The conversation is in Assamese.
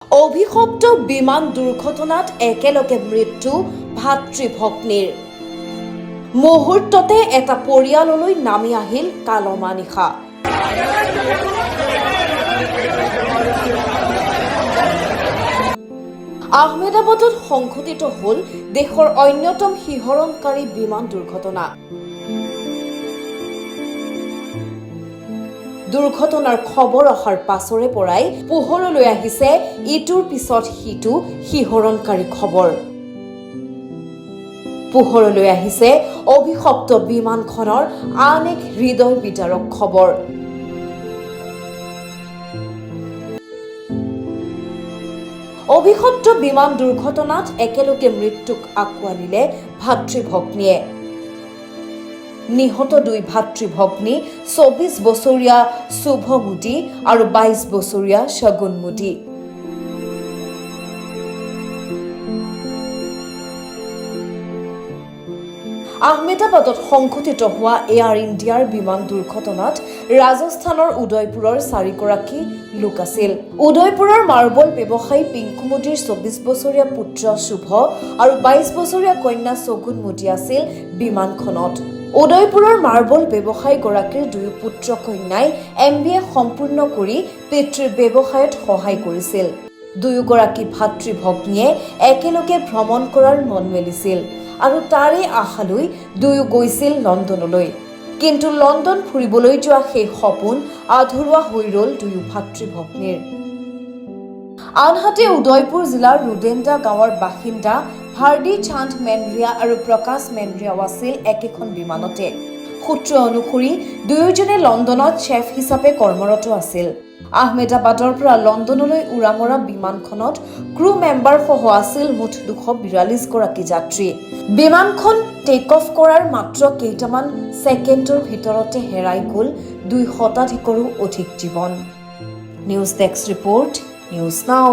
অভিশপ্ত বিমান দুৰ্ঘটনাত একেলগে মৃত্যু ভাতৃ-ভগ্নীৰ। মুহূৰ্ততে এটা পৰিয়াললৈ নামি আহিল কালমা নিশা। আহমেদাবাদত সংঘটিত হ'ল দেশৰ অন্যতম শিহৰণকাৰী বিমান দুৰ্ঘটনা। দুৰ্ঘটনাৰ খবৰ অহাৰ পাছৰে পৰাই পোহৰলৈ আহিছে ইটোৰ পিছত সিটো শিহৰণকাৰী খবৰ। পোহৰলৈ আহিছে অভিশপ্ত বিমানখনৰ আন এক হৃদয় বিদাৰক খবৰ। অভিশপ্ত বিমান দুৰ্ঘটনাত একেলগে মৃত্যুক আঁকোৱালিলে ভাতৃ-ভগ্নীয়ে। নিহত দুই ভাতৃ-ভগ্নী ২৪ বছৰীয়া শুভ মোদী আৰু ২২ বছৰীয়া শগুন মোদী। আহমেদাবাদত সংঘটিত হোৱা এয়াৰ ইণ্ডিয়াৰ বিমান দুৰ্ঘটনাত ৰাজস্থানৰ উদয়পুৰৰ 4গৰাকী লোক আছিল। উদয়পুৰৰ মাৰ্বল ব্যৱসায়ী পিংকু মোদীৰ ২৪ বছৰীয়া পুত্ৰ শুভ আৰু ২২ বছৰীয়া কন্যা শগুন মোদী আছিল বিমানখনত। উদয়পুৰৰ মাৰ্বল ব্যৱসায়ীগৰাকীৰ দুয়ো পুত্ৰ কন্যাই MBA সম্পূৰ্ণ কৰি পিতৃৰ ব্যৱসায়ত সহায় কৰিছিল। দুয়োগৰাকী ভাতৃ-ভগ্নীয়ে একেলগে ভ্ৰমণ কৰাৰ মন মেলিছিল আৰু তাৰে আশালৈ দুয়ো গৈছিল লণ্ডনলৈ। কিন্তু লণ্ডন ফুৰিবলৈ যোৱা সেই সপোন আধৰুৱা হৈ ৰল দুয়ো ভাতৃ-ভগ্নীৰ। আনহাতে উদয়পুৰ জিলাৰ ৰুডেণ্ডা গাঁৱৰ বাসিন্দা ভাৰ্ডি চান্দ মেনৰিয়া আৰু প্ৰকাশ মেনৰিয়াও আছিল একেখন বিমানতে। সূত্ৰ অনুসৰি দুয়োজনে লণ্ডনত চেফ হিচাপে কৰ্মৰত আছিল। আহমেদাবাদৰ পৰা লণ্ডনলৈ উৰা মৰা বিমানখনত ক্ৰু মেম্বাৰসহ আছিল মুঠ ২৪২ গৰাকী যাত্ৰী। বিমানখন টেক অফ কৰাৰ মাত্ৰ কেইটামান ছেকেণ্ডৰ ভিতৰতে হেৰাই গ'ল ২ শতাধিকৰো অধিক জীৱন। News desk report, news now.